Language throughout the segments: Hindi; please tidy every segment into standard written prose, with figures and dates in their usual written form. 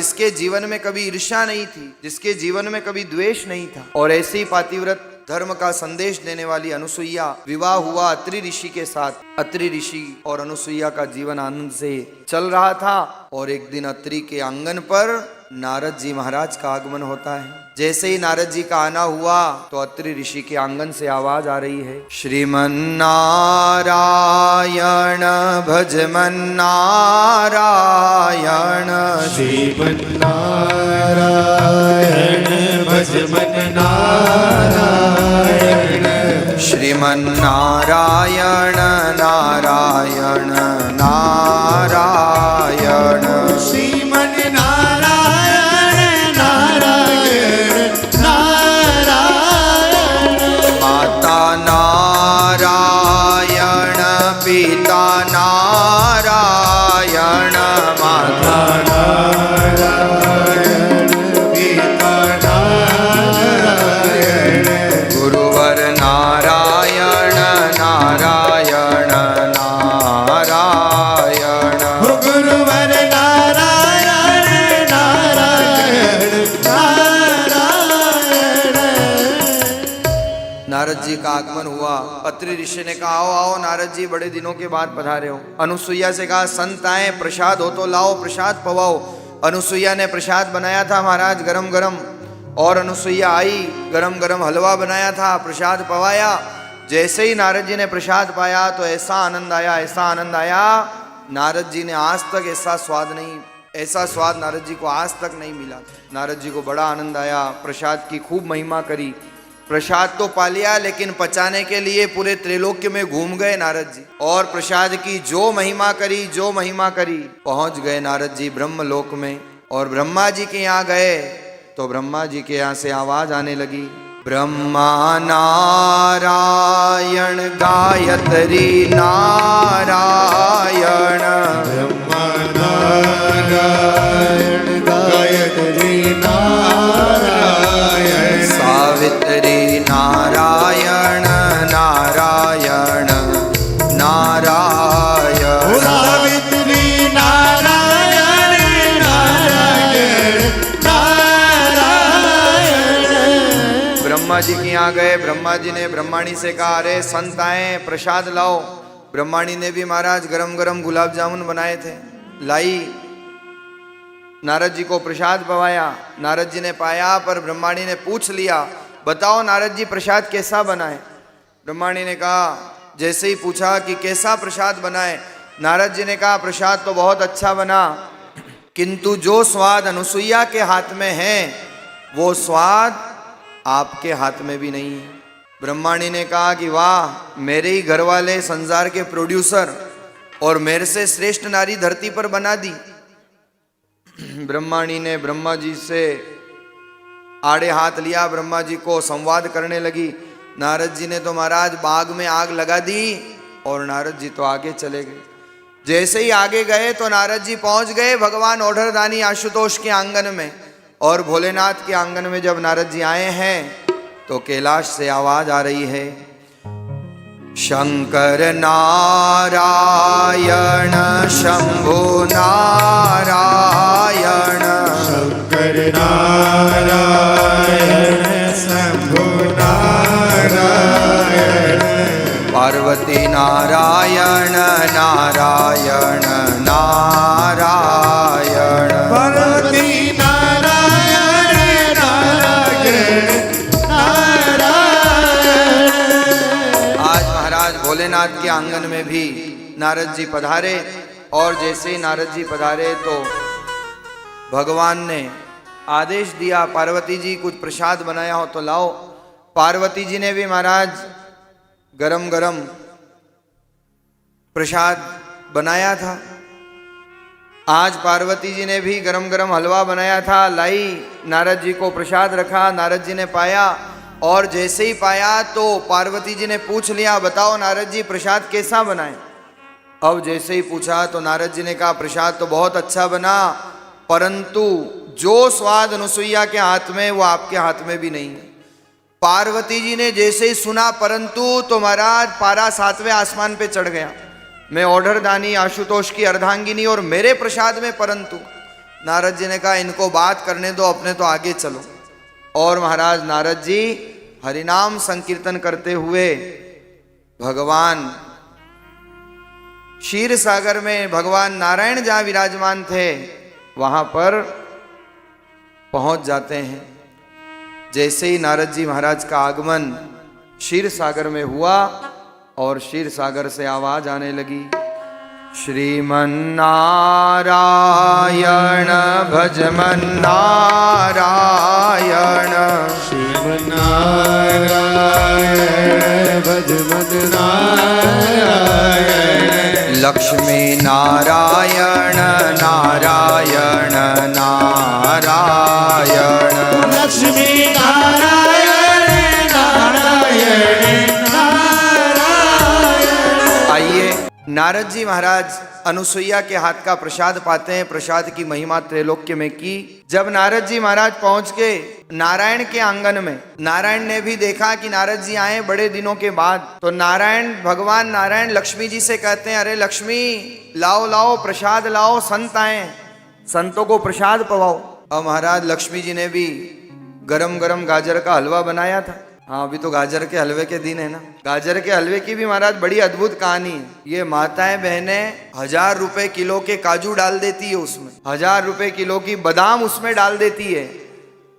जिसके जीवन में कभी ईर्ष्या नहीं थी, जिसके जीवन में कभी द्वेष नहीं था, और ऐसे ही पातिव्रत धर्म का संदेश देने वाली अनुसुईया, विवाह हुआ अत्रि ऋषि के साथ। अत्रि ऋषि और अनुसुईया का जीवन आनंद से चल रहा था, और एक दिन अत्रि के आंगन पर नारद जी महाराज का आगमन होता है। जैसे ही नारद जी का आना हुआ तो अत्रि ऋषि के आंगन से आवाज आ रही है, श्रीमन नारायण भजमन नारायण, श्रीमन नारायण भजमन नारायण, श्रीमन नारायण नारायण नारायण, श्रीमन नारायण नारायण नारायण, माता नारायण पिता नारायण, माता नारायण पिता नारायण, गुरुवर नारायण नारायण नारायण, गुरुवर नारायण नारायण नारायण। नारद जी का आगमन हुआ। अत्रि ऋषि ने कहा, आओ आओ नारद जी, बड़े दिनों के बाद पधारे हो। अनुसुईया से कहा, संत आए, प्रसाद हो तो लाओ, प्रसाद पवाओ। अनुसुईया ने प्रसाद बनाया था महाराज गरम गरम, और अनुसुईया आई, गरम गरम हलवा बनाया था, प्रसाद पवाया। जैसे ही नारद जी ने प्रसाद पाया तो ऐसा आनंद आया, ऐसा आनंद आया, नारद जी ने आज तक ऐसा स्वाद नारद जी को आज तक नहीं मिला। नारद जी को बड़ा आनंद आया, प्रसाद की खूब महिमा करी। प्रसाद तो पा लिया, लेकिन पचाने के लिए पूरे त्रैलोक्य में घूम गए नारद जी, और प्रसाद की जो महिमा करी, पहुंच गए नारद जी ब्रह्मलोक में। और ब्रह्मा जी के यहाँ गए तो ब्रह्मा जी के यहाँ से आवाज आने लगी, ब्रह्मा नारायण गायत्री नारायण, ब्रह्मा नारायण गायत्री नारायण, सावित्री नारायण नारायण नारायण, सावित्री नारायण नारायण नारायण। ब्रह्मा जी के यहाँ गए। ब्रह्मा जी ने ब्रह्माणी से कहा, अरे संत आए, प्रसाद लाओ। ब्रह्माणी ने भी महाराज गरम गरम गुलाब जामुन बनाए थे, लाई, नारद जी को प्रसाद पवाया। नारद जी ने पाया, पर ब्रह्माणी ने पूछ लिया, बताओ नारद जी प्रसाद कैसा बनाए। ब्रह्माणी ने कहा, जैसे ही पूछा कि कैसा प्रसाद बनाए, नारद जी ने कहा, प्रसाद तो बहुत अच्छा बना, किंतु जो स्वाद अनुसुईया के हाथ में है वो स्वाद आपके हाथ में भी नहीं है। ब्रह्माणी ने कहा कि वाह, मेरे ही घर वाले संसार के प्रोड्यूसर, और मेरे से श्रेष्ठ नारी धरती पर बना दी। ब्रह्माणी ने ब्रह्मा जी से आड़े हाथ लिया, ब्रह्मा जी को संवाद करने लगी। नारद जी ने तो महाराज बाग में आग लगा दी, और नारद जी तो आगे चले गए। जैसे ही आगे गए तो नारद जी पहुंच गए भगवान ओढ़रदानी आशुतोष के आंगन में, और भोलेनाथ के आंगन में जब नारद जी आए हैं तो कैलाश से आवाज आ रही है, शंकर नारायण शंभु नारायण, शंकर नारायण शंभु नारायण, पार्वती नारायण नारायण नारायण, पार्वती नारायण नारायण नारायण। आज महाराज भोलेनाथ के आंगन में भी नारद जी पधारे, और जैसे ही नारद जी पधारे तो भगवान ने आदेश दिया, पार्वती जी कुछ प्रसाद बनाया हो तो लाओ। पार्वती जी ने भी महाराज गरम गरम प्रसाद बनाया था। आज पार्वती जी ने भी गरम गरम हलवा बनाया था, लाई, नारद जी को प्रसाद रखा, नारद जी ने पाया, और जैसे ही पाया तो पार्वती जी ने पूछ लिया, बताओ नारद जी प्रसाद कैसा बनाए। अब जैसे ही पूछा तो नारद जी ने कहा, प्रसाद तो बहुत अच्छा बना, परंतु जो स्वाद अनुसुईया के हाथ में वो आपके हाथ में भी नहीं है। पार्वती जी ने जैसे ही सुना परंतु, तो महाराज पारा 7वें आसमान पे चढ़ गया। मैं ओढ़रदानी आशुतोष की अर्धांगिनी और मेरे प्रसाद में परंतु। नारद जी ने कहा इनको बात करने दो, अपने तो आगे चलो। और महाराज नारद जी हरिनाम संकीर्तन करते हुए भगवान क्षीर सागर में भगवान नारायण जहां विराजमान थे वहां पर पहुंच जाते हैं। जैसे ही नारद जी महाराज का आगमन क्षीर सागर में हुआ और क्षीर सागर से आवाज आने लगी, श्रीमन्नारायण भजमन नारायण, श्रीमन्नारायण भजमन नारायण, लक्ष्मी नारायण नारायण नारायण, लक्ष्मी नारायण नारायण नारायण। आइए नारद जी महाराज अनुसुईया के हाथ का प्रसाद पाते हैं। प्रसाद की महिमा त्रैलोक्य में की। जब नारद जी महाराज पहुंच गए नारायण के आंगन में, नारायण ने भी देखा कि नारद जी आए बड़े दिनों के बाद, तो नारायण भगवान नारायण लक्ष्मी जी से कहते हैं, अरे लक्ष्मी लाओ लाओ प्रसाद लाओ, संत आए, संतों को प्रसाद पवाओ। और महाराज लक्ष्मी जी ने भी गरम गरम गाजर का हलवा बनाया था। हाँ, अभी तो गाजर के हलवे के दिन है ना। गाजर के हलवे की भी महाराज बड़ी अद्भुत कहानी है। ये माताएं बहनें 1000 रुपए किलो के काजू डाल देती है उसमें, 1000 रुपए किलो की बादाम उसमें डाल देती है,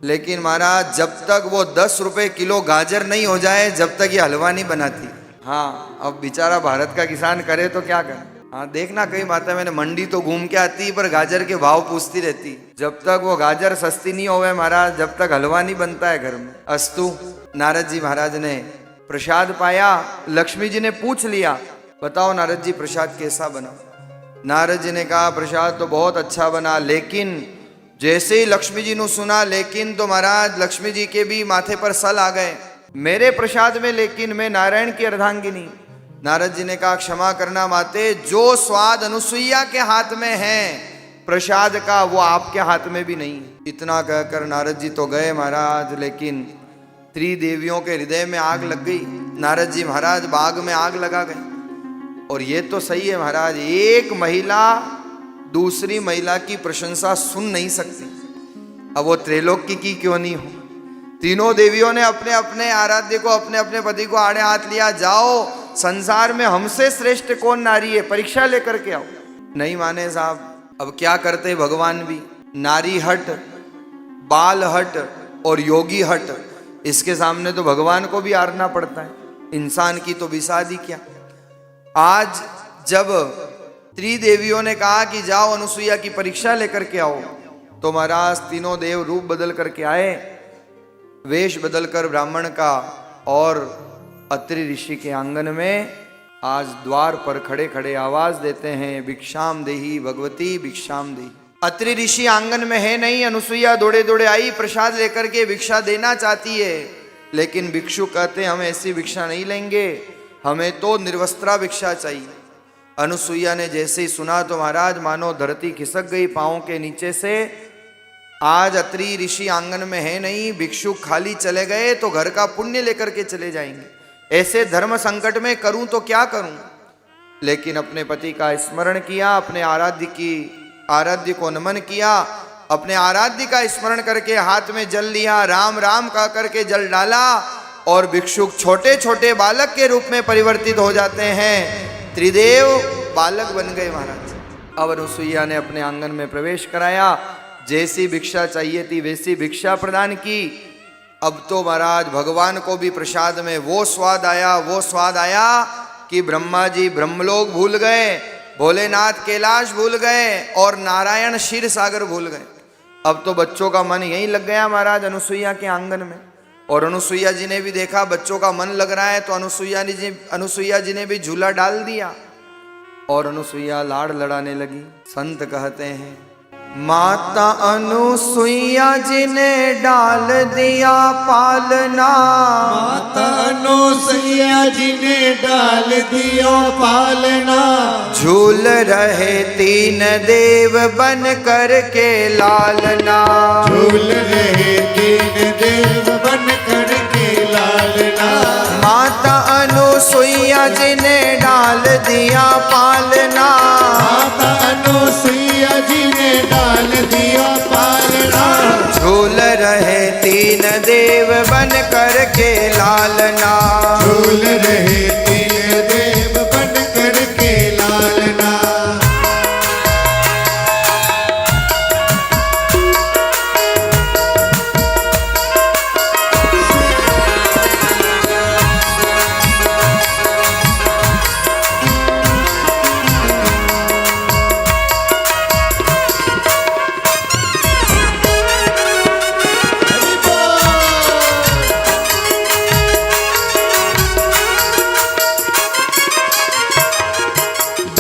लेकिन महाराज जब तक वो 10 रुपए किलो गाजर नहीं हो जाए जब तक ये हलवा नहीं बनाती। हाँ, अब बेचारा भारत का किसान करे तो क्या करे। हाँ, देखना कई माता मैंने मंडी तो घूम के आती पर गाजर के भाव पूछती रहती। जब तक वो गाजर सस्ती नहीं होवे महाराज जब तक हलवा नहीं बनता है घर में। अस्तु नारद जी महाराज ने प्रसाद पाया। लक्ष्मी जी ने पूछ लिया, बताओ नारद जी प्रसाद कैसा बना। नारद जी ने कहा प्रसाद तो बहुत अच्छा बना, लेकिन जैसे ही लक्ष्मी जी ने सुना लेकिन, तो महाराज लक्ष्मी जी के भी माथे पर सल आ गए। मेरे प्रसाद में लेकिन, मैं नारायण की अर्धांगिनी। नारद जी ने कहा क्षमा करना माते, जो स्वाद अनुसुईया के हाथ में है प्रसाद का वो आपके हाथ में भी नहीं। इतना कहकर नारद जी तो गए महाराज, लेकिन त्रिदेवियों के हृदय में आग लग गई। नारद जी महाराज बाग में आग लगा गए। और ये तो सही है महाराज, एक महिला दूसरी महिला की प्रशंसा सुन नहीं सकती, अब वो त्रैलोक्य की क्यों नहीं हो। तीनों देवियों ने अपने अपने आराध्य को, अपने अपने पति को आड़े हाथ लिया, जाओ संसार में हमसे श्रेष्ठ कौन नारी है, परीक्षा लेकर के आओ। नहीं माने साहब। अब क्या करते भगवान भी, नारी हट, बाल हट और योगी हट, इसके सामने तो भगवान को भी हारना पड़ता है। इंसान की तो विसादी क्या। आज जब त्रिदेवियों ने कहा कि जाओ अनुसुईया की परीक्षा लेकर के आओ, तो महाराज तीनों देव रूप बदल करके आए, वेश बदलकर ब्राह्मण का, और अत्रि ऋषि के आंगन में आज द्वार पर खड़े खड़े आवाज देते हैं, भिक्षाम देही भगवती भिक्षाम देही। अत्रि ऋषि आंगन में है नहीं, अनुसुईया दौड़े दौड़े आई, प्रसाद लेकर के भिक्षा देना चाहती है, लेकिन भिक्षु कहते हम ऐसी भिक्षा नहीं लेंगे, हमें तो निर्वस्त्रा भिक्षा चाहिए। अनुसुईया ने जैसे ही सुना तो महाराज मानो धरती खिसक गई पांवों के नीचे से। आज अत्रि ऋषि आंगन में है नहीं, भिक्षु खाली चले गए तो घर का पुण्य लेकर के चले जाएंगे। ऐसे धर्म संकट में करूं तो क्या करूं। लेकिन अपने पति का स्मरण किया, अपने आराध्य को नमन किया, अपने आराध्य का स्मरण करके हाथ में जल लिया, राम राम कह करके जल डाला, और भिक्षुक छोटे छोटे बालक के रूप में परिवर्तित हो जाते हैं। त्रिदेव बालक बन गए महाराज। अब अनुसुईया ने अपने आंगन में प्रवेश कराया, जैसी भिक्षा चाहिए थी वैसी भिक्षा प्रदान की। अब तो महाराज भगवान को भी प्रसाद में वो स्वाद आया कि ब्रह्मा जी ब्रह्मलोक भूल गए, भोलेनाथ कैलाश भूल गए और नारायण क्षीर सागर भूल गए। अब तो बच्चों का मन यहीं लग गया महाराज अनुसुईया के आंगन में। और अनुसुईया जी ने भी देखा बच्चों का मन लग रहा है, तो अनुसुईया जी ने भी झूला डाल दिया और अनुसुईया लाड़ लड़ाने लगी। संत कहते हैं माता अनुसुईया जी ने डाल दिया पालना, माता अनुसुईया जी ने डाल दिया पालना, झूल रहे तीन देव बन कर के लालना, झूल रहे तीन देव बन कर के लालना। माता अनुसुईया अनुसुईया जी ने डाल दिया पालना, माता अनुसुईया जी ने डाल दिया पालना। झूल रहे तीन देव बन कर के लालना, झूल रहे तीन देव बन कर के लालना।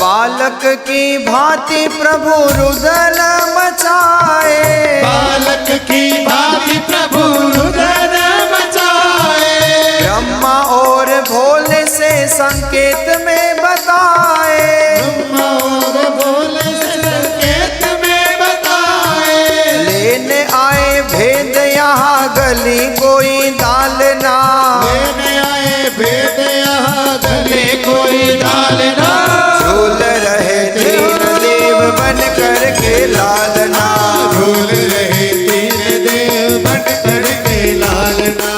बालक की भांति प्रभु रुदन मचाए, बालक की भांति प्रभु रुदन मचाए। ब्रह्मा और भोले से संकेत में बताए, ब्रह्मा और भोले से संकेत में बताए। लेने आए भेद यहाँ गली कोई डालना, लेने आए भेद यहाँ गली कोई डालना। झूल रहे तीन देव बन कर के लालना, झूल रहे तीन देव बन कर के लालना।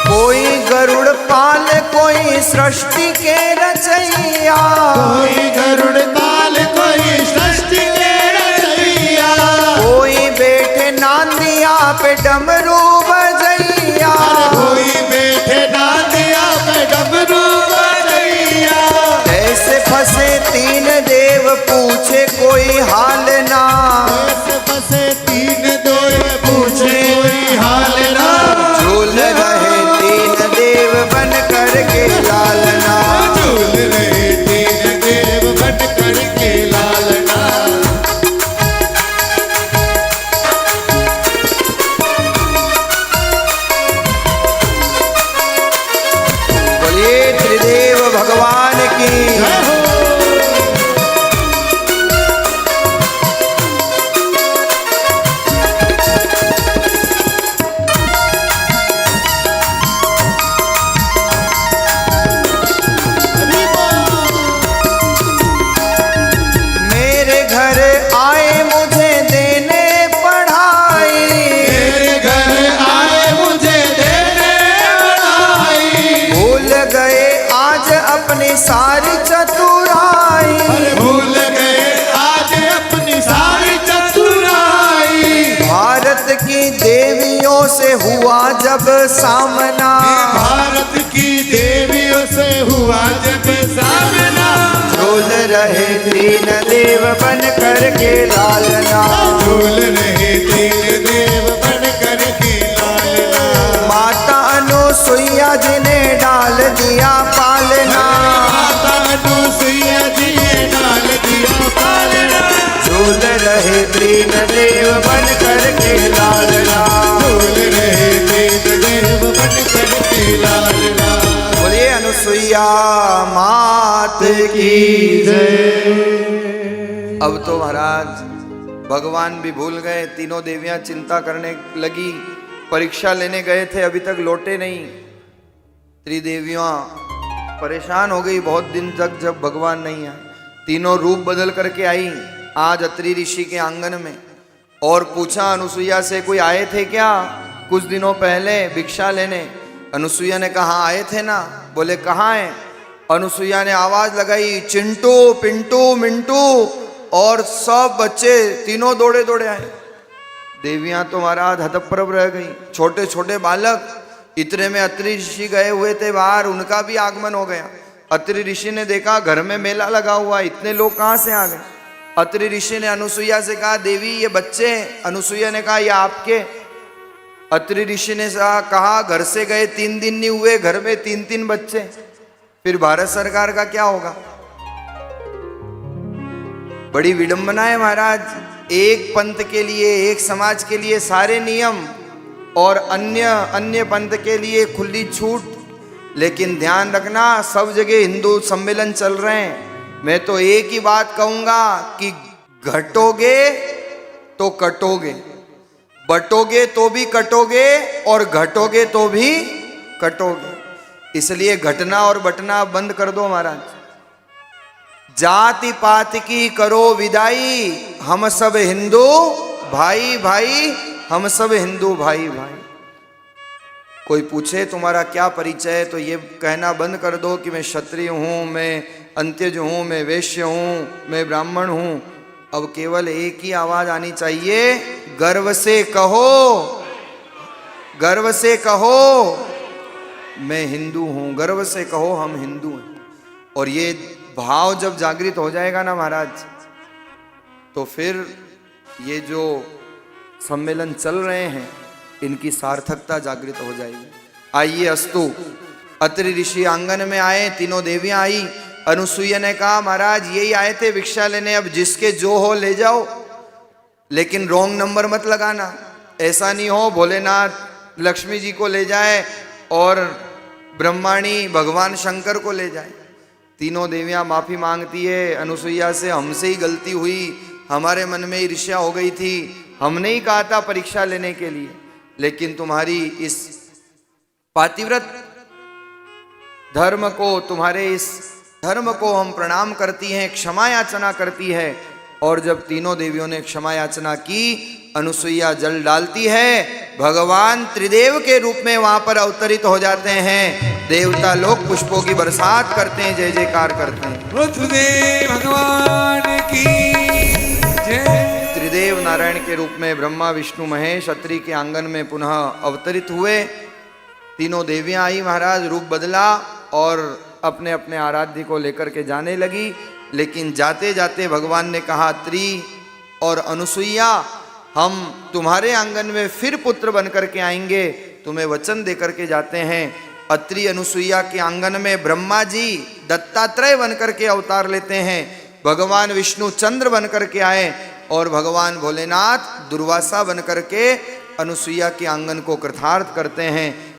कोई गरुड़ पाल कोई सृष्टि के रचैया, कोई गरुड़ पाल कोई सृष्टि के रचैया। कोई बैठे नांदिया पे डमरू बजैया, कोई बैठे नांदिया पे डमरू बजैया। ऐसे फंसे तीन देव पूछे कोई हाल ना, ऐसे फंसे तीन देव पूछे कोई हाल ना। झूल रहे तीन देव बन कर के लालना, झूल रहे तीन देव बन कर के लालना। बोलिए त्रिदेव भगवान की। जय हो। मेरे घर आए मुझे देने पढ़ाई, मेरे घर आए मुझे देने बधाई। भूल गए आज अपनी सारी चतुराई, अरे भूल गए आज अपनी सारी चतुराई। भारत की देवियों से हुआ जब सामना, भारत की देवियों से हुआ जब सामना। झूल रहे तीन देव बन कर के लालना, झूल रहे तीन देव बन कर के लालना। माता अनुसुईया जी ने डाल दिया पालना, माता अनुसुईया जी ने डाल दिया पालना। झूल रहे तीन देव बन कर के लालना, झूल रहे तीन देव बन कर के लालना। बोलिए अनुसुईया मात की जय। अब तो महाराज भगवान भी भूल गए, तीनों देवियां चिंता करने लगी, परीक्षा लेने गए थे अभी तक लौटे नहीं। त्रिदेवियां परेशान हो गई बहुत दिन तक जब भगवान नहीं आए। तीनों रूप बदल करके आई आज अत्रि ऋषि के आंगन में और पूछा अनुसुईया से कोई आए थे क्या कुछ दिनों पहले भिक्षा लेने। अनुसुईया ने कहा आए थे ना। बोले कहाँ है। अनुसुईया ने आवाज लगाई चिंटू पिंटू मिंटू और सब बच्चे तीनों दौड़े दौड़े आए। देवियां तो महाराज हतप्रभ रह गई। छोटे छोटे बालक इतने में अत्रि ऋषि गए हुए थे बाहर, उनका भी आगमन हो गया। अत्रि ऋषि ने देखा घर में मेला लगा हुआ, इतने लोग कहाँ से आ गए। अत्रि ऋषि ने अनुसुईया से कहा देवी ये बच्चे हैं। अनुसुईया ने कहा ये आपके। अत्रि ऋषि ने कहा घर से गए 3 दिन नहीं हुए, घर में 3-3 बच्चे, फिर भारत सरकार का क्या होगा? बड़ी विडंबना है महाराज। एक पंथ के लिए, एक समाज के लिए सारे नियम और अन्य पंथ के लिए खुली छूट। लेकिन ध्यान रखना, सब जगह हिंदू सम्मेलन चल रहे हैं। मैं तो एक ही बात कहूंगा कि घटोगे तो कटोगे, बटोगे तो भी कटोगे और घटोगे तो भी कटोगे। इसलिए घटना और बटना बंद कर दो महाराज। जाति पात की करो विदाई, हम सब हिंदू भाई भाई, हम सब हिंदू भाई भाई। कोई पूछे तुम्हारा क्या परिचय है तो ये कहना बंद कर दो कि मैं क्षत्रिय हूं, मैं अंत्यज हूं, मैं वैश्य हूं, मैं ब्राह्मण हूं। अब केवल एक ही आवाज आनी चाहिए, गर्व से कहो, गर्व से कहो मैं हिंदू हूं, गर्व से कहो हम हिंदू हैं। और ये भाव जब जागृत हो जाएगा ना महाराज, तो फिर ये जो सम्मेलन चल रहे हैं इनकी सार्थकता जागृत हो जाएगी। आइए अस्तु। अत्रि ऋषि आंगन में आए, तीनों देवियां आई। अनुसुईया ने कहा महाराज यही आए थे भिक्षा लेने, अब जिसके जो हो ले जाओ, लेकिन रॉन्ग नंबर मत लगाना। ऐसा नहीं हो भोलेनाथ लक्ष्मी जी को ले जाए और ब्रह्माणी भगवान शंकर को ले जाए। तीनों देवियां माफी मांगती है अनुसुईया से, हमसे ही गलती हुई, हमारे मन में ईर्ष्या हो गई थी, हमने ही कहा था परीक्षा लेने के लिए, लेकिन तुम्हारी इस पातिव्रत धर्म को, तुम्हारे इस धर्म को हम प्रणाम करती हैं, क्षमा याचना करती है। और जब तीनों देवियों ने क्षमा याचना की, अनुसुईया जल डालती है, भगवान त्रिदेव के रूप में वहां पर अवतरित हो जाते हैं। देवता लोग पुष्पों की बरसात करते हैं, जय जयकार करते हैं। त्रिदेव भगवान की जय। त्रिदेव नारायण के रूप में ब्रह्मा विष्णु महेश अत्रि के आंगन में पुनः अवतरित हुए। तीनों देवियां आई महाराज, रूप बदला और अपने अपने आराध्य को लेकर के जाने लगी। लेकिन जाते जाते भगवान ने कहा त्रि और अनुसुईया, हम तुम्हारे आंगन में फिर पुत्र बनकर के आएंगे, तुम्हें वचन देकर के जाते हैं। अत्रि अनुसुईया के आंगन में ब्रह्मा जी दत्तात्रेय बनकर के अवतार लेते हैं, भगवान विष्णु चंद्र बनकर के आए और भगवान भोलेनाथ दुर्वासा बनकर के अनुसुईया के आंगन को कृतार्थ करते हैं।